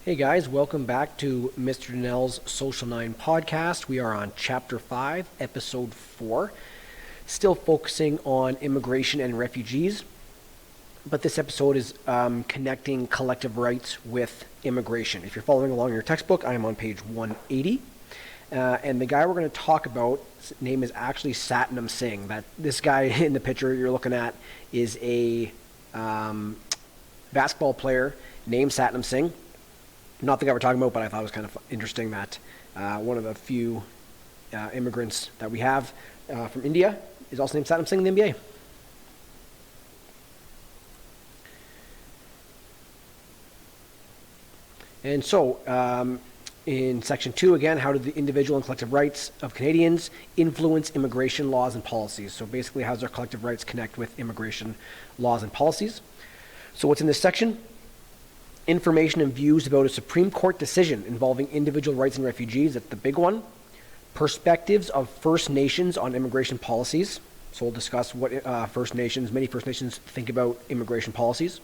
Hey guys, welcome back to Mr. Donnell's Social 9 podcast. We are on Chapter 5, Episode 4, still focusing on immigration and refugees. But this episode is connecting collective rights with immigration. If you're following along in your textbook, I am on page 180. And the guy we're going to talk about, his name is actually Satnam Singh. This guy in the picture you're looking at is a basketball player named Satnam Singh. Not the guy we're talking about, but I thought it was kind of interesting that one of the few immigrants that we have from India is also named Satnam Singh in the NBA. And so, in Section 2, again, how do the individual and collective rights of Canadians influence immigration laws and policies? So basically, how does our collective rights connect with immigration laws and policies? So what's in this section? Information and views about a Supreme Court decision involving individual rights and refugees. That's the big one. Perspectives of First Nations on immigration policies. So we'll discuss what many First Nations think about immigration policies.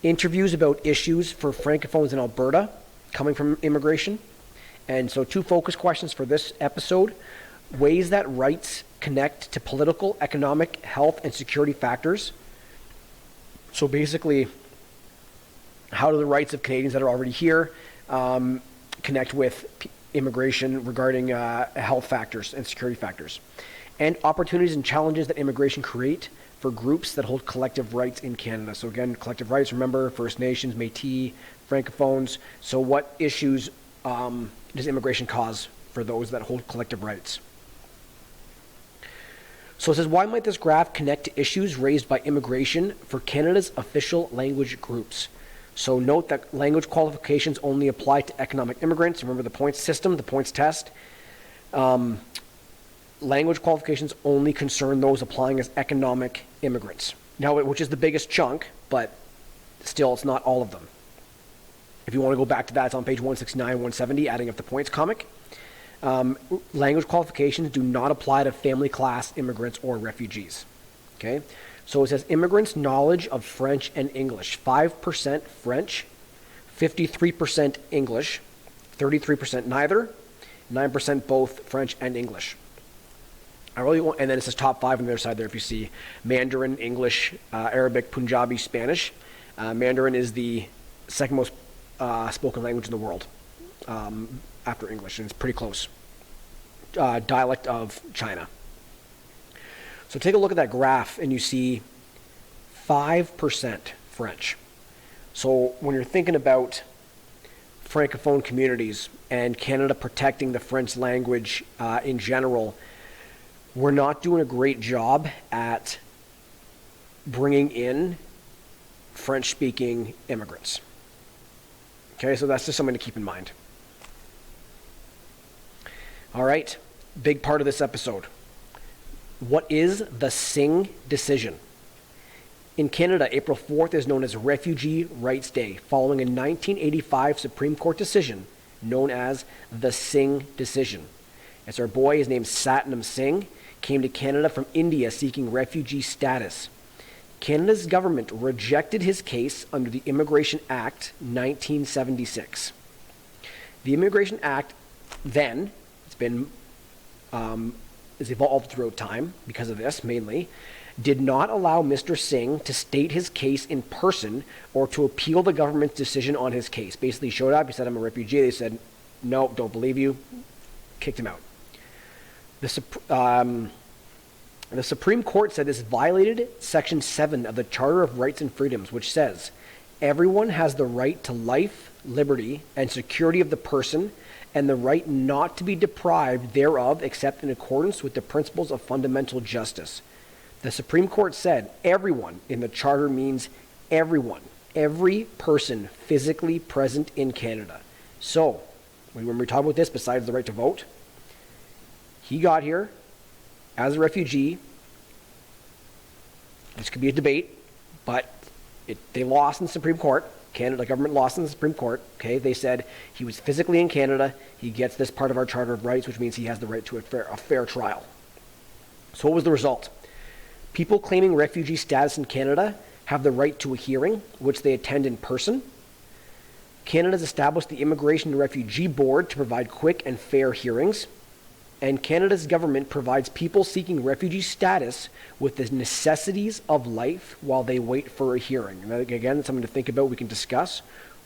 Interviews about issues for Francophones in Alberta coming from immigration. And so 2 focus questions for this episode. Ways that rights connect to political, economic, health, and security factors. So basically, how do the rights of Canadians that are already here connect with immigration regarding health factors and security factors? And opportunities and challenges that immigration create for groups that hold collective rights in Canada. So again, collective rights, remember, First Nations, Métis, Francophones. So what issues does immigration cause for those that hold collective rights? So it says, why might this graph connect to issues raised by immigration for Canada's official language groups? So note that language qualifications only apply to economic immigrants. Remember the points system, the points test. Language qualifications only concern those applying as economic immigrants. Now, which is the biggest chunk, but still it's not all of them. If you want to go back to that, it's on page 169, 170, adding up the points comic. Language qualifications do not apply to family class immigrants or refugees. Okay? So it says immigrants' knowledge of French and English. 5% French, 53% English, 33% neither, 9% both French and English. And then it says top 5 on the other side there if you see Mandarin, English, Arabic, Punjabi, Spanish. Mandarin is the second most spoken language in the world after English, and it's pretty close. Dialect of China. So take a look at that graph and you see 5% French. So when you're thinking about Francophone communities and Canada protecting the French language in general, we're not doing a great job at bringing in French-speaking immigrants. Okay, so that's just something to keep in mind. All right, big part of this episode. What is the Singh decision? In Canada, April 4th is known as Refugee Rights Day, following a 1985 Supreme Court decision known as the Singh decision. It's our boy, his name's Satnam Singh, came to Canada from India seeking refugee status. Canada's government rejected his case under the Immigration Act 1976. The Immigration Act then, it's been has evolved throughout time because of this mainly, did not allow Mr. Singh to state his case in person or to appeal the government's decision on his case. Basically, he showed up, he said, I'm a refugee. They said, no, don't believe you, kicked him out. The Supreme Court said this violated Section 7 of the Charter of Rights and Freedoms, which says, everyone has the right to life, liberty, and security of the person, and the right not to be deprived thereof except in accordance with the principles of fundamental justice. The Supreme Court said everyone in the Charter means everyone, every person physically present in Canada. So, when we talk about this, besides the right to vote, he got here as a refugee. This could be a debate, but they lost in the Supreme Court. Canada government lost in the Supreme Court. Okay, they said he was physically in Canada. He gets this part of our Charter of Rights, which means he has the right to a fair trial. So what was the result? People claiming refugee status in Canada have the right to a hearing, which they attend in person. Canada's established the Immigration and Refugee Board to provide quick and fair hearings. And Canada's government provides people seeking refugee status with the necessities of life while they wait for a hearing. And again, it's something to think about. We can discuss.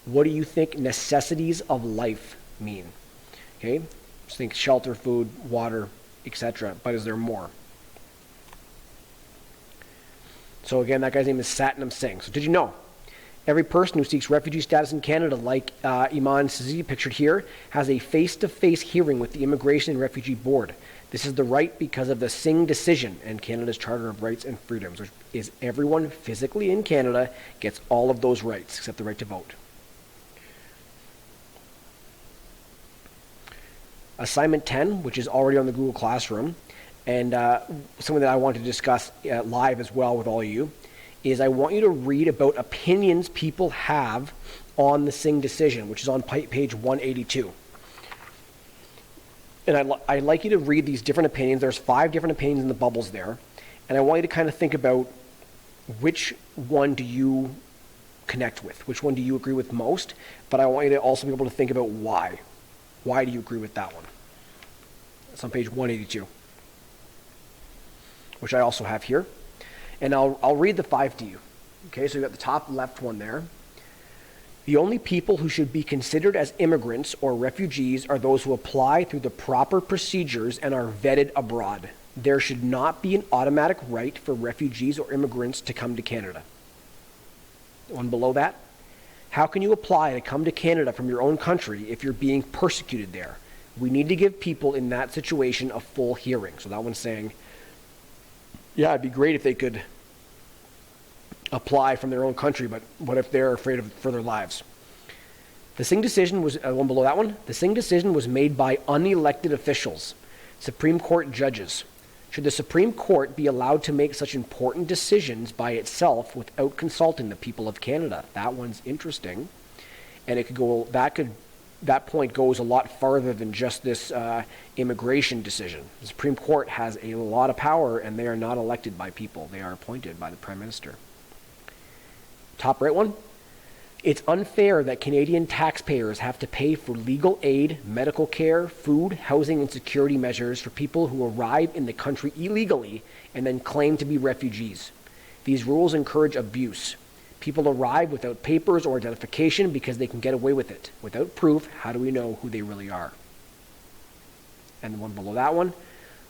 What do you think necessities of life mean? Okay, just think shelter, food, water, etc. But is there more? So again, that guy's name is Satnam Singh. So did you know? Every person who seeks refugee status in Canada, like Iman Sazi, pictured here, has a face-to-face hearing with the Immigration and Refugee Board. This is the right because of the Singh decision and Canada's Charter of Rights and Freedoms, which is everyone physically in Canada gets all of those rights except the right to vote. Assignment 10, which is already on the Google Classroom, and something that I want to discuss live as well with all of you, is I want you to read about opinions people have on the Singh decision, which is on page 182. And I'd like you to read these different opinions. There's 5 different opinions in the bubbles there. And I want you to kind of think about which one do you connect with? Which one do you agree with most? But I want you to also be able to think about why. Why do you agree with that one? It's on page 182, which I also have here. And I'll read the 5 to you. Okay, so you got the top left one there. The only people who should be considered as immigrants or refugees are those who apply through the proper procedures and are vetted abroad. There should not be an automatic right for refugees or immigrants to come to Canada. One below that. How can you apply to come to Canada from your own country if you're being persecuted there? We need to give people in that situation a full hearing. So that one's saying, yeah, it'd be great if they could apply from their own country, but what if they're afraid for their lives? The Singh decision was, one below that one, the Singh decision was made by unelected officials, Supreme Court judges. Should the Supreme Court be allowed to make such important decisions by itself without consulting the people of Canada? That one's interesting. And it could go, that point goes a lot farther than just this immigration decision. The Supreme Court has a lot of power, and they are not elected by people. They are appointed by the Prime Minister. Top right one. It's unfair that Canadian taxpayers have to pay for legal aid, medical care, food, housing, and security measures for people who arrive in the country illegally and then claim to be refugees. These rules encourage abuse. People arrive without papers or identification because they can get away with it. Without proof, how do we know who they really are? And the one below that one,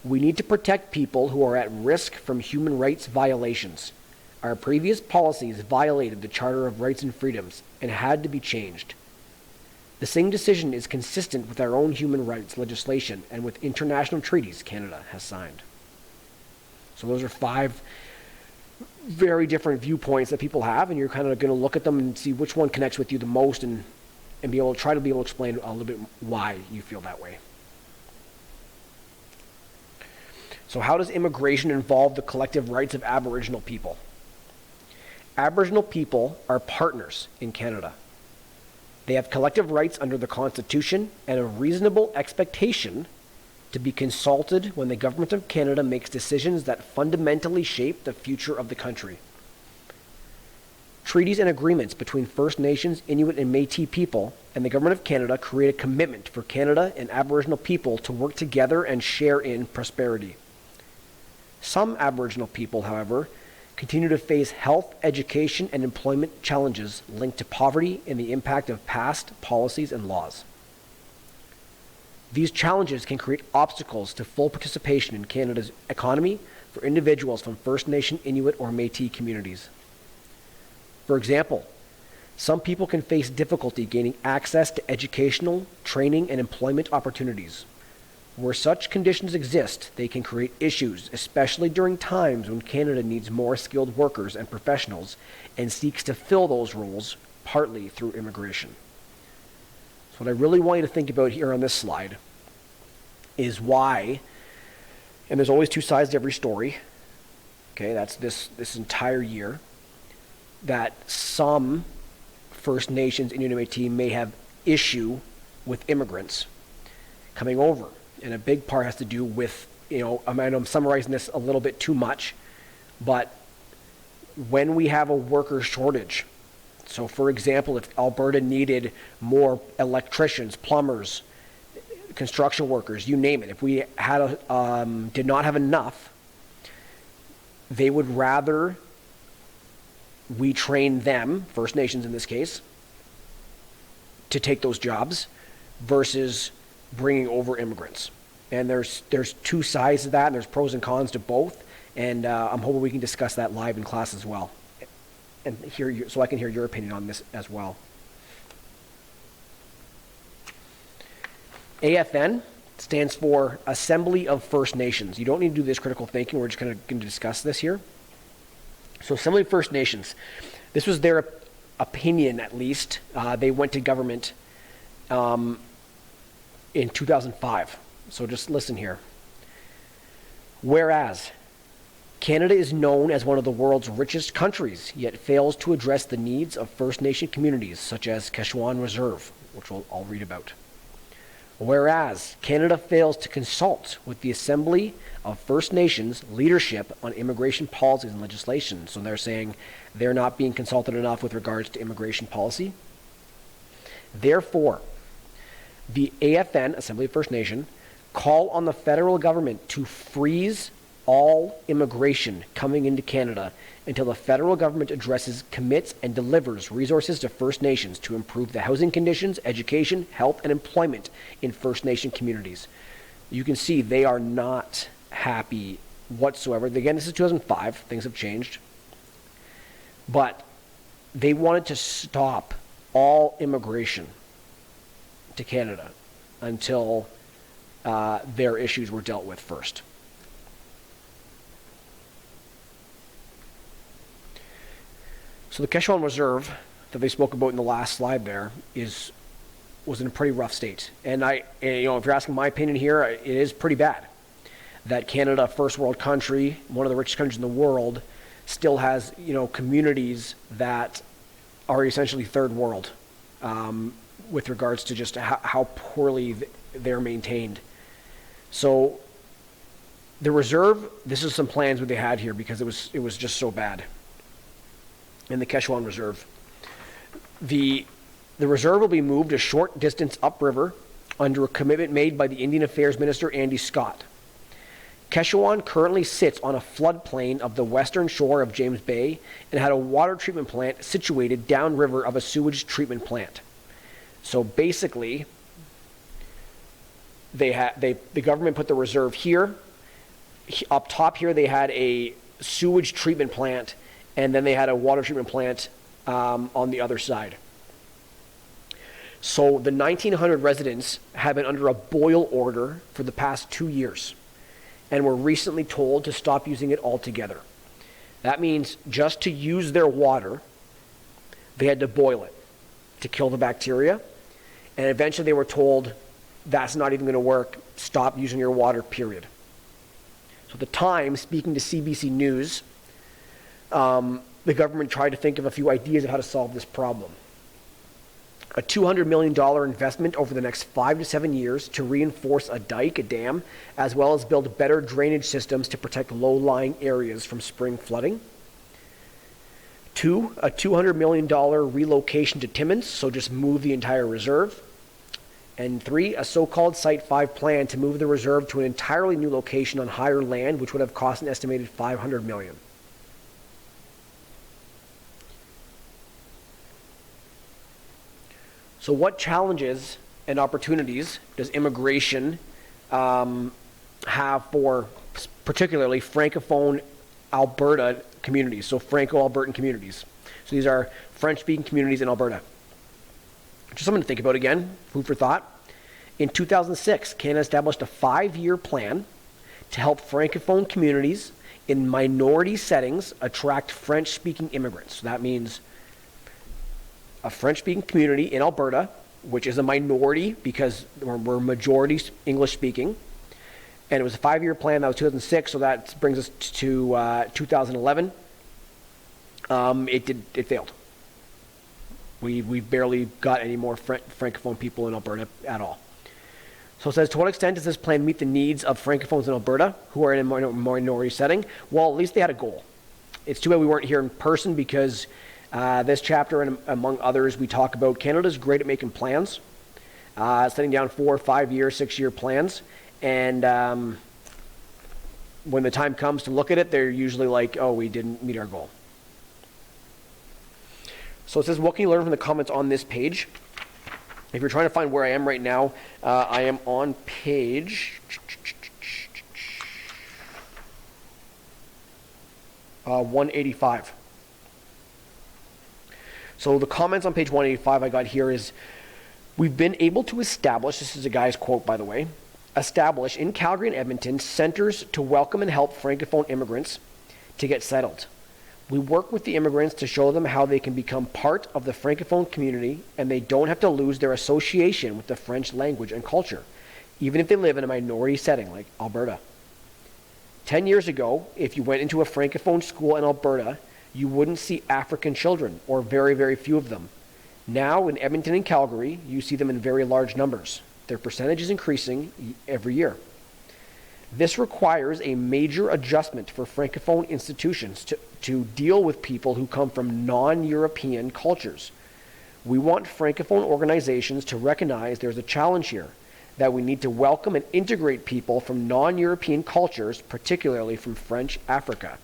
we need to protect people who are at risk from human rights violations. Our previous policies violated the Charter of Rights and Freedoms and had to be changed. The Singh decision is consistent with our own human rights legislation and with international treaties Canada has signed. So those are 5 very different viewpoints that people have, and you're kind of going to look at them and see which one connects with you the most and be able to try to be able to explain a little bit why you feel that way. So how does immigration involve the collective rights of Aboriginal people? Aboriginal people are partners in Canada. They have collective rights under the Constitution and a reasonable expectation to be consulted when the Government of Canada makes decisions that fundamentally shape the future of the country. Treaties and agreements between First Nations, Inuit, and Métis people and the Government of Canada create a commitment for Canada and Aboriginal people to work together and share in prosperity. Some Aboriginal people, however, continue to face health, education, and employment challenges linked to poverty and the impact of past policies and laws. These challenges can create obstacles to full participation in Canada's economy for individuals from First Nation, Inuit, or Métis communities. For example, some people can face difficulty gaining access to educational, training, and employment opportunities. Where such conditions exist, they can create issues, especially during times when Canada needs more skilled workers and professionals and seeks to fill those roles partly through immigration. So what I really want you to think about here on this slide is why, and there's always 2 sides to every story, okay, that's this entire year, that some First Nations, Inuit, and Métis may have issue with immigrants coming over. And a big part has to do with, I know I'm summarizing this a little bit too much, but when we have a worker shortage, So, for example, if Alberta needed more electricians, plumbers, construction workers, you name it, if we had did not have enough, they would rather we train them, First Nations in this case, to take those jobs versus bringing over immigrants. And there's two sides to that, and there's pros and cons to both. And I'm hoping we can discuss that live in class as well, and so I can hear your opinion on this as well. AFN stands for Assembly of First Nations. You don't need to do this critical thinking. We're just going to discuss this here. So Assembly of First Nations. This was their opinion, at least. They went to government in 2005. So just listen here. Whereas Canada is known as one of the world's richest countries, yet fails to address the needs of First Nation communities, such as Keshewan Reserve, which I'll read about. Whereas Canada fails to consult with the Assembly of First Nations leadership on immigration policies and legislation. So they're saying they're not being consulted enough with regards to immigration policy. Therefore, the AFN, Assembly of First Nation, call on the federal government to freeze all immigration coming into Canada until the federal government addresses, commits, and delivers resources to First Nations to improve the housing conditions, education, health, and employment in First Nation communities. You can see they are not happy whatsoever. Again, this is 2005. Things have changed. But they wanted to stop all immigration to Canada until their issues were dealt with first. So the Keshewan Reserve that they spoke about in the last slide there was in a pretty rough state. And if you're asking my opinion here, it is pretty bad that Canada, a first world country, one of the richest countries in the world, still has communities that are essentially third world with regards to just how poorly they're maintained. So the reserve, this is some plans that they had here because it was just so bad. In the Keshewan Reserve, the reserve will be moved a short distance upriver under a commitment made by the Indian Affairs Minister Andy Scott. Keshewan currently sits on a floodplain of the western shore of James Bay and had a water treatment plant situated downriver of a sewage treatment plant. So basically, the government put the reserve here. Up top here, they had a sewage treatment plant, and then they had a water treatment plant on the other side. So the 1,900 residents have been under a boil order for the past 2 years and were recently told to stop using it altogether. That means just to use their water, they had to boil it to kill the bacteria, and eventually they were told that's not even going to work, stop using your water, period. So at the time, speaking to CBC News, the government tried to think of a few ideas of how to solve this problem. A $200 million investment over the next 5 to 7 years to reinforce a dike, a dam, as well as build better drainage systems to protect low-lying areas from spring flooding. 2, a $200 million relocation to Timmins, so just move the entire reserve. And 3, a so-called Site 5 plan to move the reserve to an entirely new location on higher land, which would have cost an estimated $500 million. So what challenges and opportunities does immigration have for particularly Francophone Alberta communities, so Franco-Albertan communities? So these are French-speaking communities in Alberta. Just something to think about again, food for thought. In 2006, Canada established a 5-year plan to help Francophone communities in minority settings attract French-speaking immigrants. So that means a French-speaking community in Alberta, which is a minority because we're majority English-speaking. And it was a 5-year plan. That was 2006, so that brings us to 2011. It failed. We barely got any more Francophone people in Alberta at all. So it says, to what extent does this plan meet the needs of Francophones in Alberta who are in a minority setting? Well, at least they had a goal. It's too bad we weren't here in person because This chapter, and among others, we talk about Canada's great at making plans, setting down 4, 5 year, 6 year plans, and when the time comes to look at it, they're usually like, oh, we didn't meet our goal. So it says, what can you learn from the comments on this page? If you're trying to find where I am right now, I am on page 185. So the comments on page 185 I got here is, we've been able to establish, this is a guy's quote by the way, establish in Calgary and Edmonton centers to welcome and help Francophone immigrants to get settled. We work with the immigrants to show them how they can become part of the Francophone community and they don't have to lose their association with the French language and culture, even if they live in a minority setting like Alberta. 10 years ago, if you went into a Francophone school in Alberta, you wouldn't see African children, or very, very few of them. Now, in Edmonton and Calgary, you see them in very large numbers. Their percentage is increasing every year. This requires a major adjustment for Francophone institutions to deal with people who come from non-European cultures. We want Francophone organizations to recognize there's a challenge here, that we need to welcome and integrate people from non-European cultures, particularly from French Africa.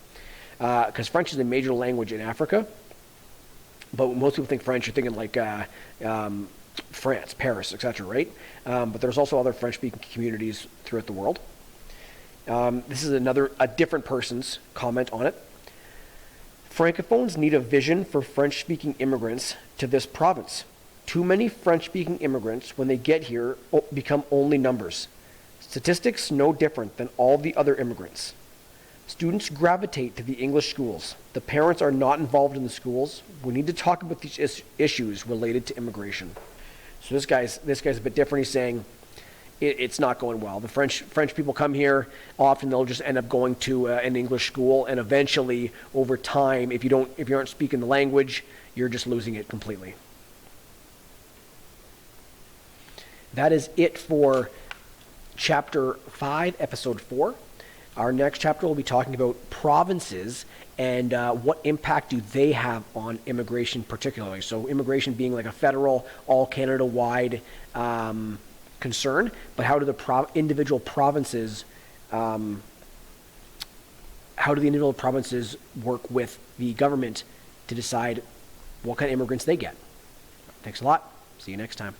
Because French is a major language in Africa, but most people think French, you're thinking like France, Paris, etc., right? But there's also other French-speaking communities throughout the world. This is a different person's comment on it. Francophones need a vision for French-speaking immigrants to this province. Too many French-speaking immigrants, when they get here, become only numbers. Statistics no different than all the other immigrants. Students gravitate to the English schools. The parents are not involved in the schools. We need to talk about these issues related to immigration. So this guy's a bit different. He's saying it's not going well. The French people come here. Often they'll just end up going to an English school, and eventually, over time, if you aren't speaking the language, you're just losing it completely. That is it for Chapter 5, Episode 4. Our next chapter will be talking about provinces and what impact do they have on immigration particularly. So immigration being like a federal, all Canada-wide concern, but how do the individual provinces work with the government to decide what kind of immigrants they get? Thanks a lot. See you next time.